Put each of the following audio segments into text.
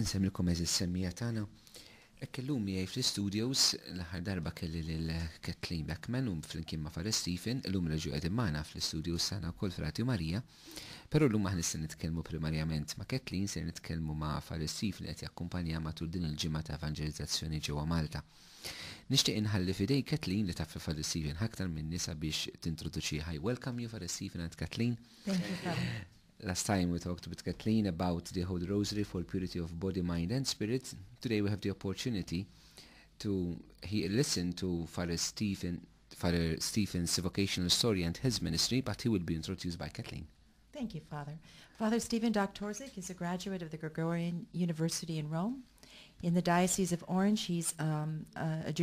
Insemmilkom eżis semmija tagħna. Kellum miegħi fl-studios l-aħħar darba kelli lil Kathleen Blackman flimkien ma' Father Stephen, illum reġgħu qegħdin magħna fl-studios tagħna wkoll Frati Marija, però llum aħna se nitkellmu primarjament ma' Kathleen, se nitkellmu ma' Father Stephen qed jakkumpanja matul din il-ġimgħa ta' evanġelizzazzjoni ġewwa Malta. Nixtieq inħalli f'idej Kathleen li taf Father Stephen aktar minn nisa biex tintroduċiha. I welcome you Father Stephen and Kathleen. Thank you, Father. Last time we talked with Kathleen about the Holy Rosary for purity of body, mind and spirit. Today we have the opportunity to listen to Father Stephen's vocational story and his ministry, but he will be introduced by Kathleen. Thank you, Father. Father Stephen Doktorzik is a graduate of the Gregorian University in Rome. In the Diocese of Orange, he's on the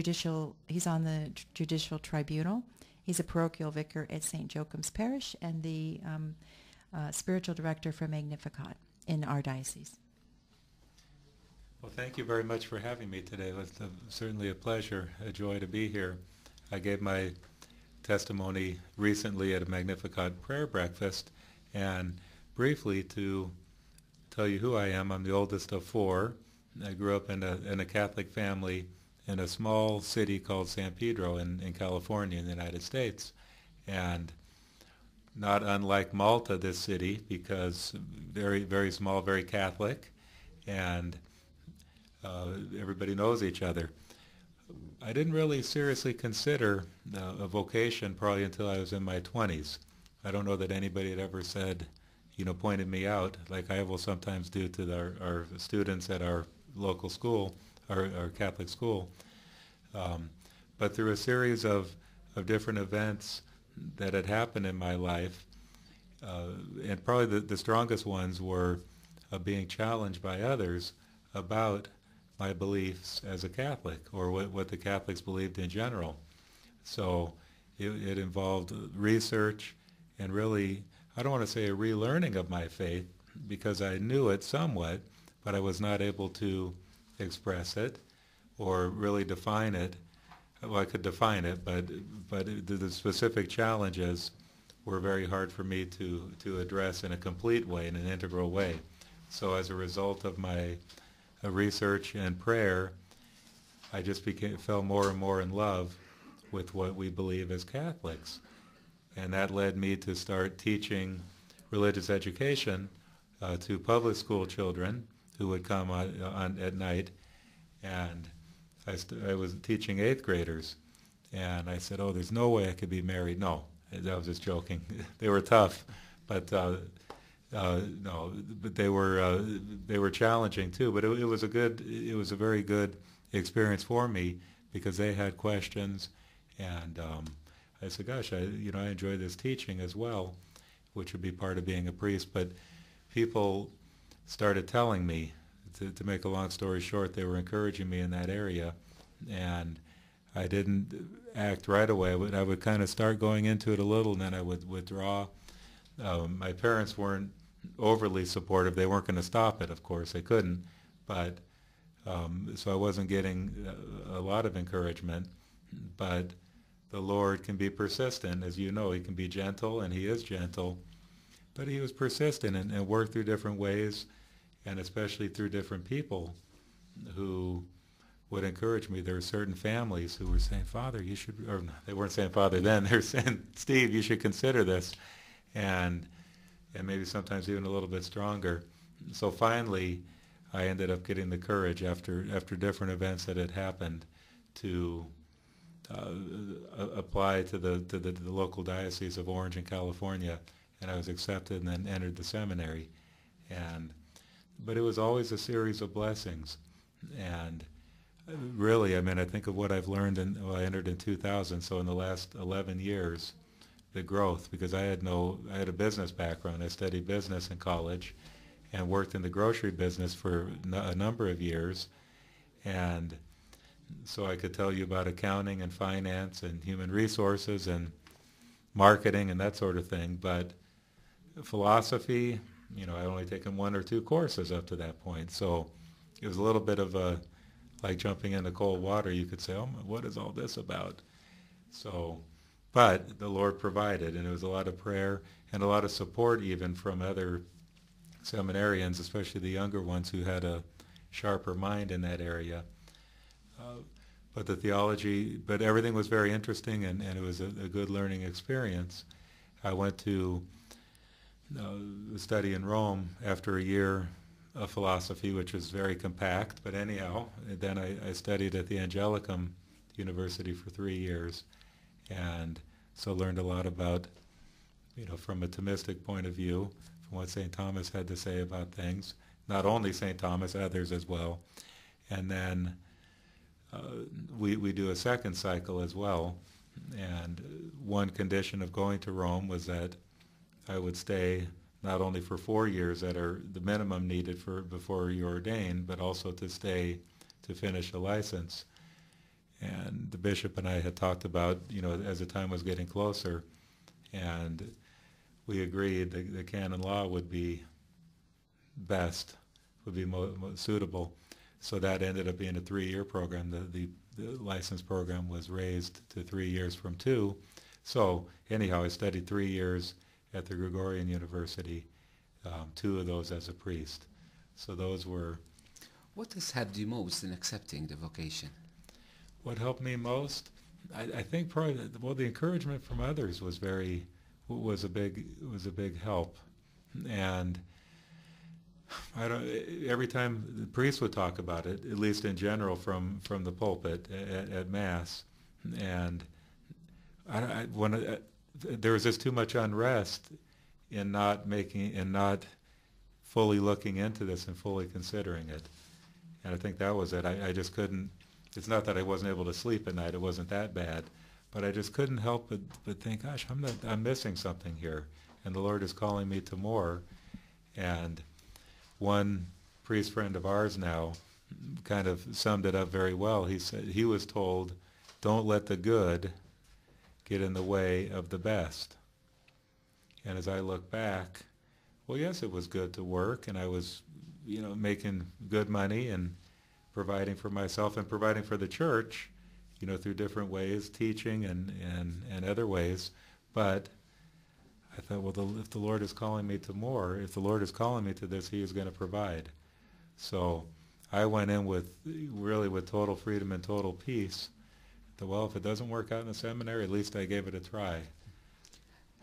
judicial tribunal. He's a parochial vicar at St. Joachim's Parish and the spiritual director for Magnificat in our diocese. Well, thank you very much for having me today. It's certainly a pleasure, a joy to be here. I gave my testimony recently at a Magnificat prayer breakfast, and briefly to tell you who I am, I'm the oldest of four. I grew up in a Catholic family in a small city called San Pedro in California in the United States. And not unlike Malta, this city, because very, very small, very Catholic, and everybody knows each other. I didn't really seriously consider a vocation probably until I was in my 20s. I don't know that anybody had ever said, pointed me out, like I will sometimes do to our students at our local school, our Catholic school. But through a series of different events that had happened in my life, and probably the strongest ones were being challenged by others about my beliefs as a Catholic, or what the Catholics believed in general. So it involved research and really, I don't want to say a relearning of my faith, because I knew it somewhat, but I was not able to express it or really define it. Well, I could define it, but the specific challenges were very hard for me to address in a complete way, in an integral way. So as a result of my research and prayer, I just fell more and more in love with what we believe as Catholics. And that led me to start teaching religious education to public school children who would come at night, and I was teaching 8th graders, and I said, "Oh, there's no way I could be married." No, I was just joking. They were tough, but no, but they were challenging too. But it was a very good experience for me, because they had questions, and I said, "Gosh, I enjoy this teaching as well," which would be part of being a priest. But people started telling me, to make a long story short, they were encouraging me in that area, and I didn't act right away. I would kind of start going into it a little, and then I would withdraw. My parents weren't overly supportive. They weren't going to stop it, of course. They couldn't. But so I wasn't getting a lot of encouragement. But the Lord can be persistent. As you know, he can be gentle, and he is gentle. But he was persistent and worked through different ways, and especially through different people who would encourage me. There were certain families who were saying, "Father, you should," or they weren't saying Father then, they were saying, "Steve, you should consider this," and maybe sometimes even a little bit stronger. So finally, I ended up getting the courage after different events that had happened to apply to the local Diocese of Orange in California, and I was accepted and then entered the seminary. But it was always a series of blessings, and really, I think of what I've learned. I entered in 2000, so in the last 11 years, the growth, because I had a business background. I studied business in college and worked in the grocery business for a number of years, and so I could tell you about accounting and finance and human resources and marketing and that sort of thing. But philosophy, I'd only taken 1 or 2 courses up to that point, so it was a little bit of like jumping into cold water. You could say, "Oh, what is all this about?" So, but the Lord provided, and it was a lot of prayer and a lot of support even from other seminarians, especially the younger ones who had a sharper mind in that area. But the theology, but everything was very interesting, and it was a good learning experience. I went to study in Rome after a year of philosophy, which was very compact, but anyhow, then I studied at the Angelicum University for 3 years, and so learned a lot about, from a Thomistic point of view, from what St. Thomas had to say about things, not only St. Thomas, others as well. And then we do a second cycle as well, and one condition of going to Rome was that I would stay not only for 4 years that are the minimum needed before you're ordained, but also to stay to finish a license. And the bishop and I had talked about, as the time was getting closer, and we agreed that the canon law would be best, would be most suitable. So that ended up being a 3-year program. The license program was raised to 3 years from 2. So anyhow, I studied 3 years at the Gregorian University, 2 of those as a priest. So those were... What has helped you most in accepting the vocation? What helped me most? I think probably the encouragement from others was a big help. And every time the priest would talk about it, at least in general from the pulpit at Mass, and there was just too much unrest in not fully looking into this and fully considering it. And I think that was it. I just couldn't. It's not that I wasn't able to sleep at night. It wasn't that bad, but I just couldn't help but think, gosh, I'm missing something here, and the Lord is calling me to more. And one priest friend of ours now kind of summed it up very well. He said he was told, "Don't let the good get in the way of the best." And as I look back, well, yes, it was good to work, and I was, making good money and providing for myself and providing for the church, through different ways, teaching and other ways. But I thought, well, if the Lord is calling me to more, if the Lord is calling me to this, He is going to provide. So I went in with total freedom and total peace. Well, if it doesn't work out in the seminary, at least I gave it a try.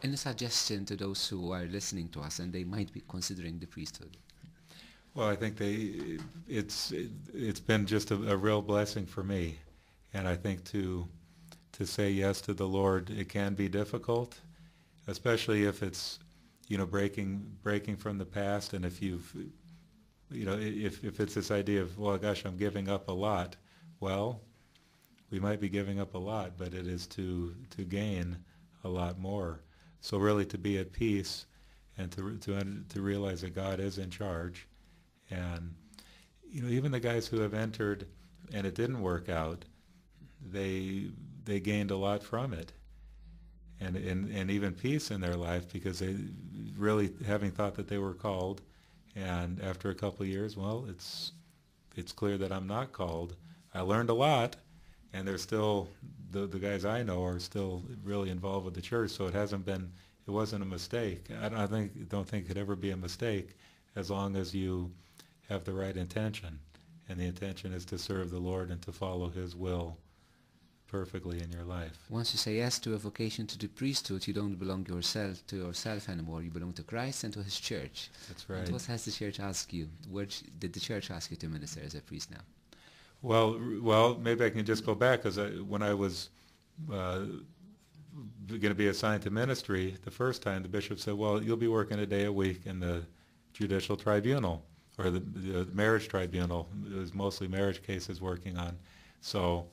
Any suggestion to those who are listening to us and they might be considering the priesthood? Well, I think it's been just a real blessing for me, and I think to say yes to the Lord, it can be difficult, especially if it's breaking from the past, and if if it's this idea of, well, gosh, I'm giving up a lot. Well, we might be giving up a lot, but it is to gain a lot more. So really, to be at peace and to realize that God is in charge. And even the guys who have entered and it didn't work out, they gained a lot from it, and even peace in their life, because they really, having thought that they were called, and after a couple of years, well, it's clear that I'm not called. I learned a lot, and they're still, the guys I know are still really involved with the church. So it wasn't a mistake. I don't think it could ever be a mistake, as long as you have the right intention, and the intention is to serve the Lord and to follow His will perfectly in your life. Once you say yes to a vocation to the priesthood, you don't belong to yourself anymore. You belong to Christ and to His church. That's right. And what has the church asked you? Where did the church ask you to minister as a priest now? Well, maybe I can just go back, because when I was going to be assigned to ministry the first time, the bishop said, well, you'll be working a day a week in the judicial tribunal, or the marriage tribunal. It was mostly marriage cases working on. So,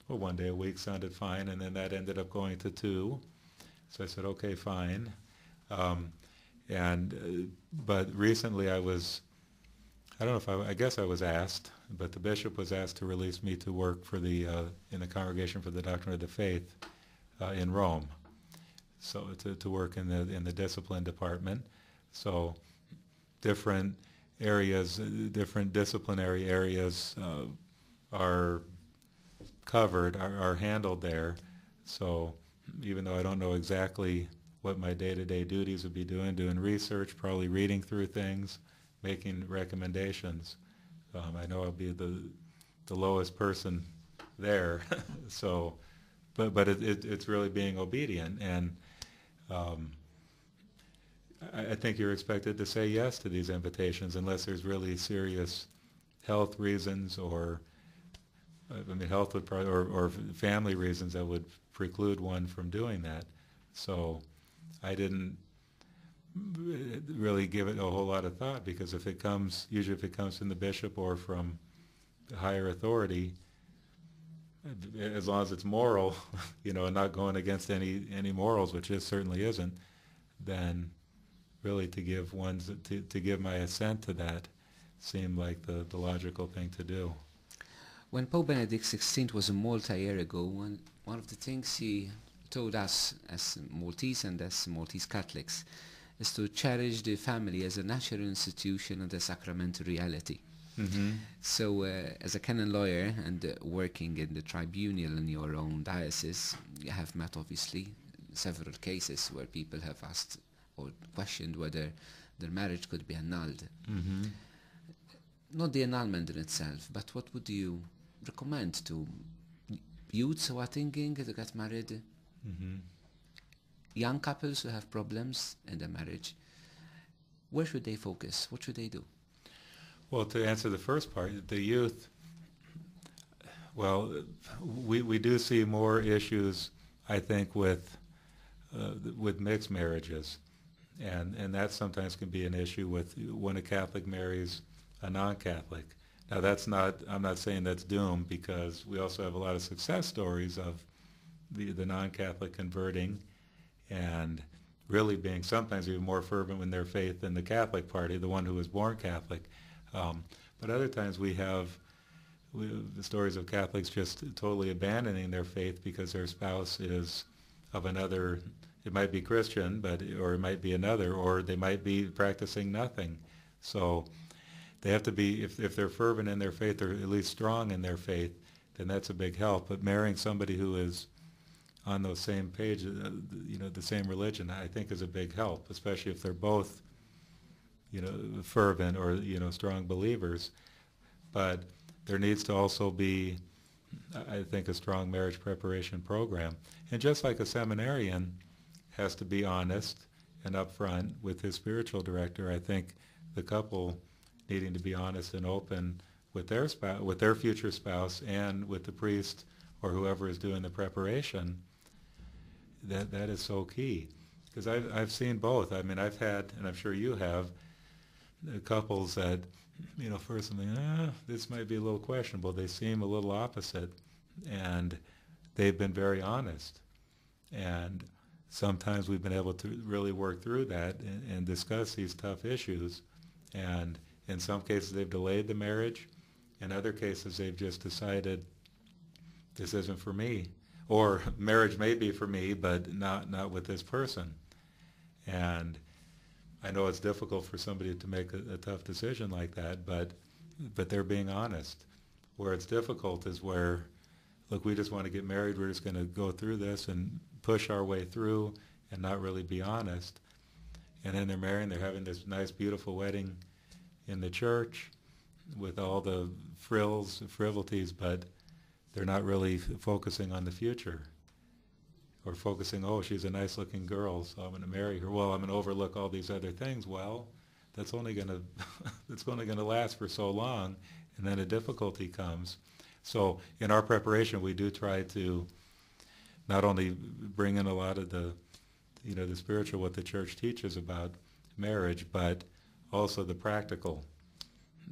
well, 1 day a week sounded fine, and then that ended up going to 2. So I said, okay, fine. But recently I guess I was asked, but the bishop was asked to release me to work for in the Congregation for the Doctrine of the Faith in Rome. So to work in the discipline department. So different areas, different disciplinary areas are covered, are handled there. So even though I don't know exactly what my day-to-day duties would be doing research, probably reading through things, making recommendations, I know I'll be the lowest person there. So, but it's really being obedient, and I think you're expected to say yes to these invitations unless there's really serious health reasons, or health would probably, or family reasons that would preclude one from doing that. So I didn't really give it a whole lot of thought, because usually if it comes from the bishop or from the higher authority, as long as it's moral, and not going against any morals, which it certainly isn't, then really to give my assent to that seemed like the logical thing to do. When Pope Benedict XVI was in Malta a year ago, one of the things he told us as Maltese and as Maltese Catholics is to cherish the family as a natural institution and a sacramental reality. Mm-hmm. So as a canon lawyer and working in the tribunal in your own diocese, you have met obviously several cases where people have asked or questioned whether their marriage could be annulled. Mm-hmm. Not the annulment in itself, but what would you recommend to youths who are thinking to get married, Mm-hmm. young couples who have problems in their marriage? Where should they focus? What should they do? Well, to answer the first part, the youth, well, we do see more issues, I think, with mixed marriages, and that sometimes can be an issue with when a Catholic marries a non-Catholic. Now, I'm not saying that's doomed, because we also have a lot of success stories of the non-Catholic converting and really being sometimes even more fervent in their faith than the Catholic party, the one who was born Catholic. But other times we have the stories of Catholics just totally abandoning their faith because their spouse is of another, it might be Christian, or it might be another, or they might be practicing nothing. So they have to be, if they're fervent in their faith, or at least strong in their faith, then that's a big help. But marrying somebody who is on those same page, the same religion, I think is a big help, especially if they're both, fervent or, strong believers. But there needs to also be, I think, a strong marriage preparation program. And just like a seminarian has to be honest and upfront with his spiritual director, I think the couple needing to be honest and open with their spouse, with their future spouse, and with the priest or whoever is doing the preparation, that is so key. Because I've seen both. I mean, I've had, and I'm sure you have, couples that, first I'm like, this might be a little questionable. They seem a little opposite, and they've been very honest. And sometimes we've been able to really work through that and discuss these tough issues. And in some cases they've delayed the marriage. In other cases they've just decided, this isn't for me. Or marriage may be for me, but not with this person. And I know it's difficult for somebody to make a tough decision like that, but they're being honest. Where it's difficult is where, look, we just want to get married, we're just going to go through this and push our way through and not really be honest. And then they're marrying, they're having this nice, beautiful wedding in the church with all the frivolities, but they're not really focusing on the future. Or focusing, she's a nice-looking girl, so I'm going to marry her. Well, I'm going to overlook all these other things. Well, that's only going to last for so long, and then a difficulty comes. So in our preparation, we do try to not only bring in a lot of the spiritual, what the church teaches about marriage, but also the practical.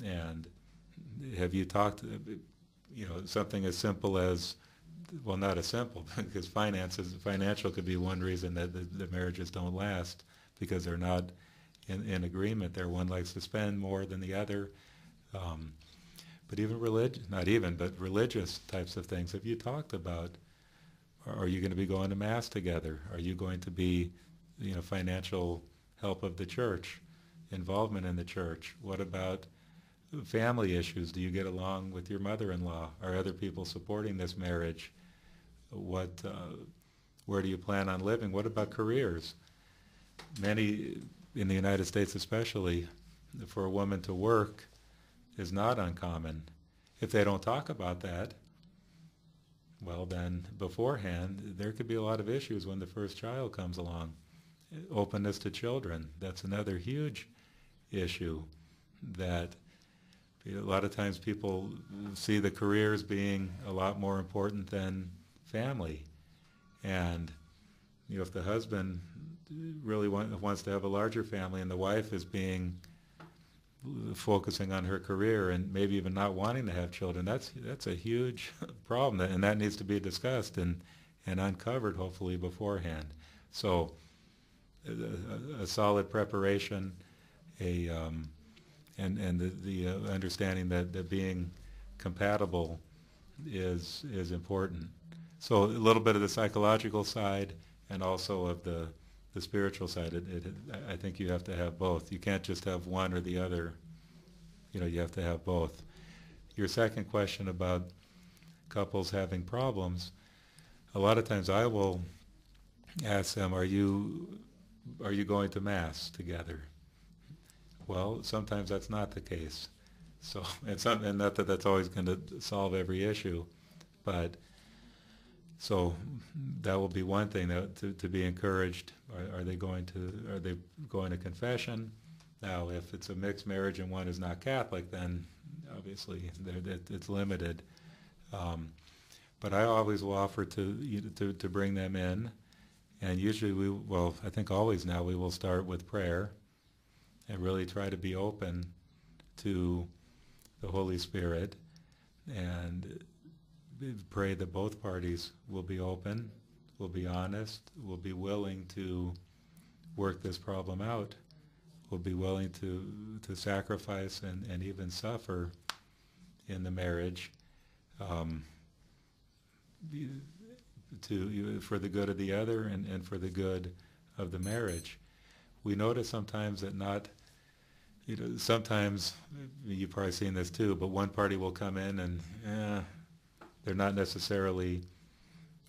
And have you talked, something as simple as, well, not as simple, because financial could be one reason that the marriages don't last, because they're not in agreement there. One likes to spend more than the other. But even religious types of things. Have you talked about, are you going to be going to Mass together? Are you going to be, financial help of the church, involvement in the church? What about family issues? Do you get along with your mother-in-law? Are other people supporting this marriage? Where do you plan on living? What about careers? Many, in the United States especially, for a woman to work is not uncommon. If they don't talk about that, well then beforehand there could be a lot of issues when the first child comes along. Openness to children, that's another huge issue, that a lot of times people see the careers being a lot more important than family. And if the husband really wants to have a larger family and the wife is focusing on her career and maybe even not wanting to have children, that's a huge problem, and that needs to be discussed and uncovered hopefully beforehand. So a solid preparation, and the understanding that being compatible is important. So a little bit of the psychological side and also of the spiritual side. I think you have to have both. You can't just have one or the other. You have to have both. Your second question about couples having problems, a lot of times I will ask them, are you going to Mass together? Well, sometimes that's not the case. So, and not that that's always going to solve every issue, but so that will be one thing to be encouraged. Are they going to confession? Now, if it's a mixed marriage and one is not Catholic, then obviously it's limited. But I always will offer to bring them in, and usually I think always now we will start with prayer and really try to be open to the Holy Spirit and pray that both parties will be open, will be honest, will be willing to work this problem out, will be willing to sacrifice and even suffer in the marriage for the good of the other and for the good of the marriage. We notice sometimes that sometimes, you've probably seen this too, but one party will come in and they're not necessarily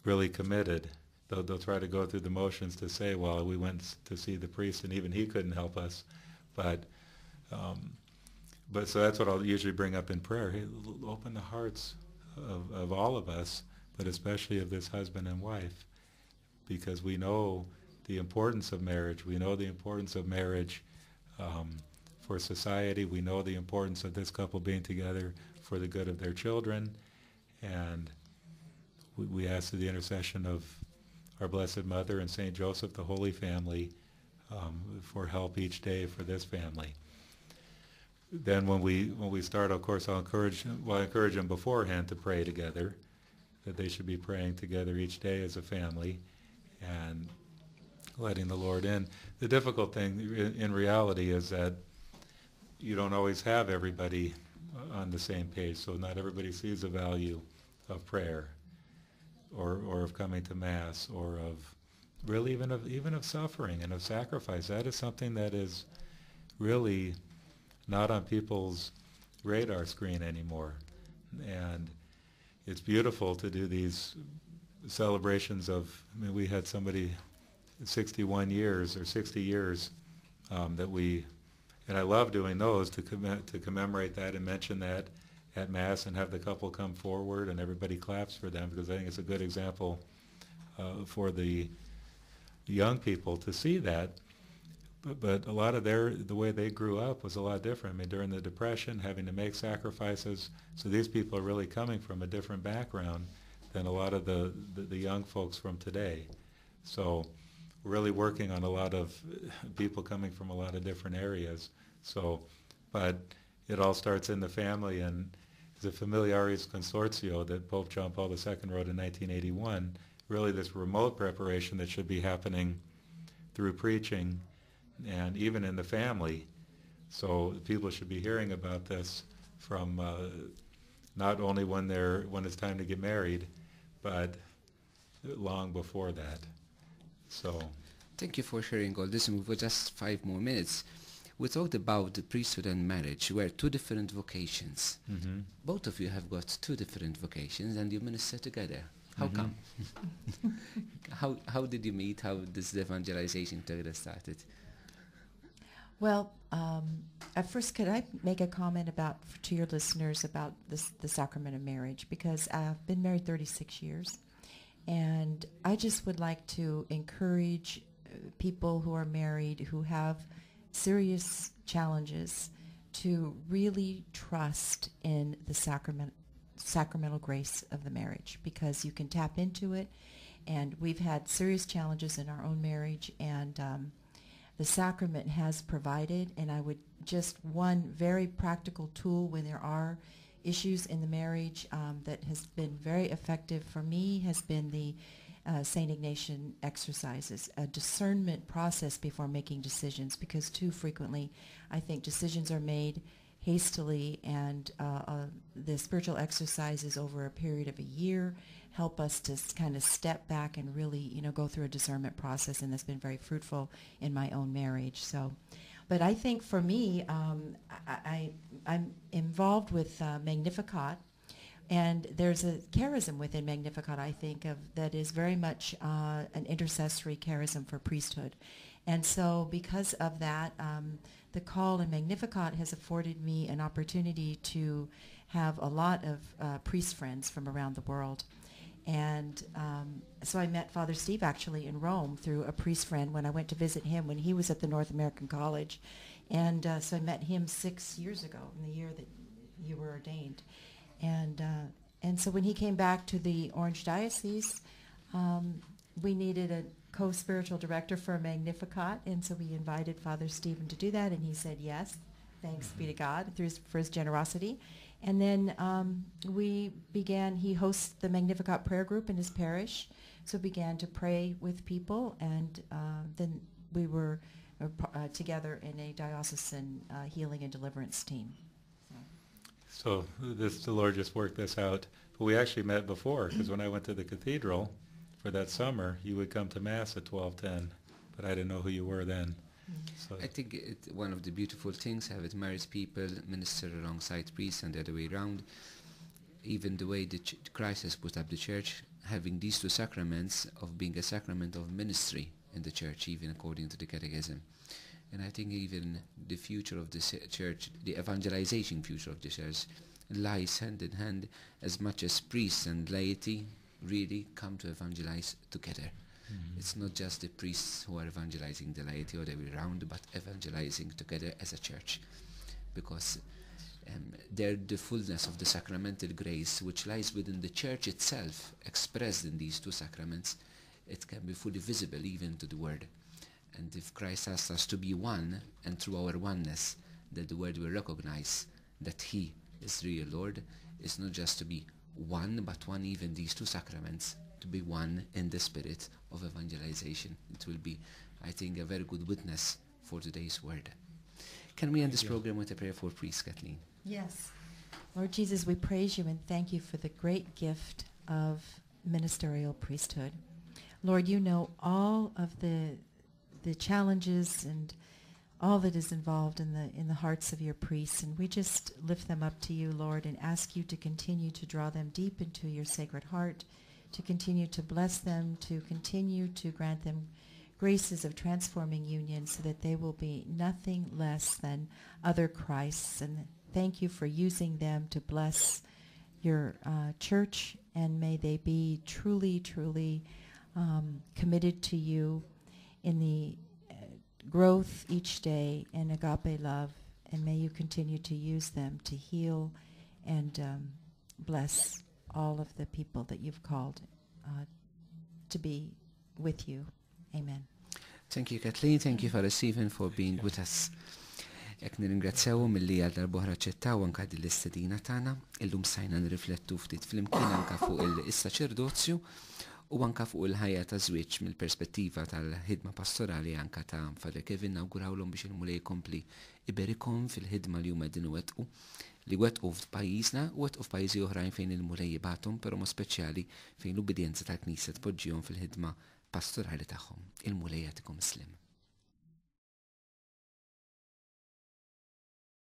really committed. They'll try to go through the motions to say, well, we went to see the priest and even he couldn't help us. But so that's what I'll usually bring up in prayer. Hey, open the hearts of all of us, but especially of this husband and wife, because we know the importance of marriage. We know the importance of marriage for society. We know the importance of this couple being together for the good of their children. And we ask through the intercession of our Blessed Mother and Saint Joseph, the Holy Family, for help each day for this family. Then when we start, of course, I encourage them beforehand to pray together, that they should be praying together each day as a family and letting the Lord in. The difficult thing in reality is that you don't always have everybody on the same page, so not everybody sees the value of prayer or of coming to Mass, or of really even of suffering and of sacrifice. That is something that is really not on people's radar screen anymore. And it's beautiful to do these celebrations of, we had somebody 61 years or 60 years and I love doing those to commemorate that and mention that at Mass and have the couple come forward and everybody claps for them, because I think it's a good example for the young people to see that. But a lot of the way they grew up was a lot different. I mean, during the Depression, having to make sacrifices. So these people are really coming from a different background than a lot of the young folks from today. So we're really working on a lot of people coming from a lot of different areas. So, but it all starts in the family, and the Familiaris Consortio that Pope John Paul II wrote in 1981, really this remote preparation that should be happening through preaching and even in the family. So people should be hearing about this from not only when it's time to get married, but long before that. So thank you for sharing all this. And for just 5 more minutes, we talked about the priesthood and marriage, where 2 different vocations. Mm-hmm. Both of you have got 2 different vocations, and you minister together. How come? How did you meet? How does the evangelization together started? Well, at first, could I make a comment to your listeners about the sacrament of marriage? Because I've been married 36 years, and I just would like to encourage people who are married who have serious challenges to really trust in the sacramental grace of the marriage, because you can tap into it. And we've had serious challenges in our own marriage, and the sacrament has provided. And I would just, one very practical tool when there are issues in the marriage that has been very effective for me has been the St. Ignatian exercises, a discernment process before making decisions, because too frequently I think decisions are made hastily, and the spiritual exercises over a period of a year help us to kind of step back and really, go through a discernment process, and that's been very fruitful in my own marriage. So, but I think for me, I'm involved with Magnificat, and there's a charism within Magnificat, I think, that is very much an intercessory charism for priesthood. And so because of that, the call in Magnificat has afforded me an opportunity to have a lot of priest friends from around the world. And so I met Father Steve actually in Rome through a priest friend when I went to visit him when he was at the North American College. And so I met him 6 years ago, in the year that you were ordained. And so when he came back to the Orange Diocese, we needed a co-spiritual director for Magnificat, and so we invited Father Stephen to do that, and he said yes, thanks be to God for his generosity. And then he hosts the Magnificat prayer group in his parish, so began to pray with people, and then we were together in a diocesan healing and deliverance team. So the Lord just worked this out. But we actually met before, because when I went to the cathedral for that summer, you would come to Mass at 12:10, but I didn't know who you were then. So I think one of the beautiful things, how it marries people, minister alongside priests and the other way around. Even the way Christ has put up the church, having these two sacraments of being a sacrament of ministry in the church, even according to the Catechism. And I think even the future of the church, the evangelization future of the church, lies hand in hand, as much as priests and laity really come to evangelize together. Mm-hmm. It's not just the priests who are evangelizing the laity or the way around, but evangelizing together as a church, because they're the fullness of the sacramental grace which lies within the church itself, expressed in these two sacraments. It can be fully visible even to the world. And if Christ asks us to be one, and through our oneness, that the world will recognize that He is the real Lord, it's not just to be one, but one even these two sacraments, to be one in the spirit of evangelization. It will be, I think, a very good witness for today's world. Can we end this program with a prayer for priests, Kathleen? Yes. Lord Jesus, we praise you and thank you for the great gift of ministerial priesthood. Lord, you know all of the challenges and all that is involved in the hearts of your priests, and we just lift them up to you, Lord, and ask you to continue to draw them deep into your sacred heart, to continue to bless them, to continue to grant them graces of transforming union so that they will be nothing less than other Christs. And thank you for using them to bless your church, and may they be truly, truly committed to you in the growth each day in agape love, and may you continue to use them to heal and bless all of the people that you've called to be with you. Amen. Thank you, Kathleen. Thank you, Father Stephen, for being with us. Ek nirringrazzjaw mill-li għal darbohra ċettaw anka din l-istedina tagħna. Illum sajna nirriflettu ftit flimkien anka fuq il-saċerdozju u anka fuq il-ħajja ta' żwieġ mill-perspettiva tal-ħidma pastorali anka ta' Father Kevin. Nawgurawlhom biex il-mulej jkompli iberikhom fil-ħidma li huma din wettqu li wettqu f'pajjiżna u wettqu f'pajjiżi oħrajn fejn il-mulej jibgħathom, però ma speċjali fejn l-ubidjenza tal-Knisja tpoġġihom fil-ħidma pastorali tagħhom. Il-mulej jagħtikom islim.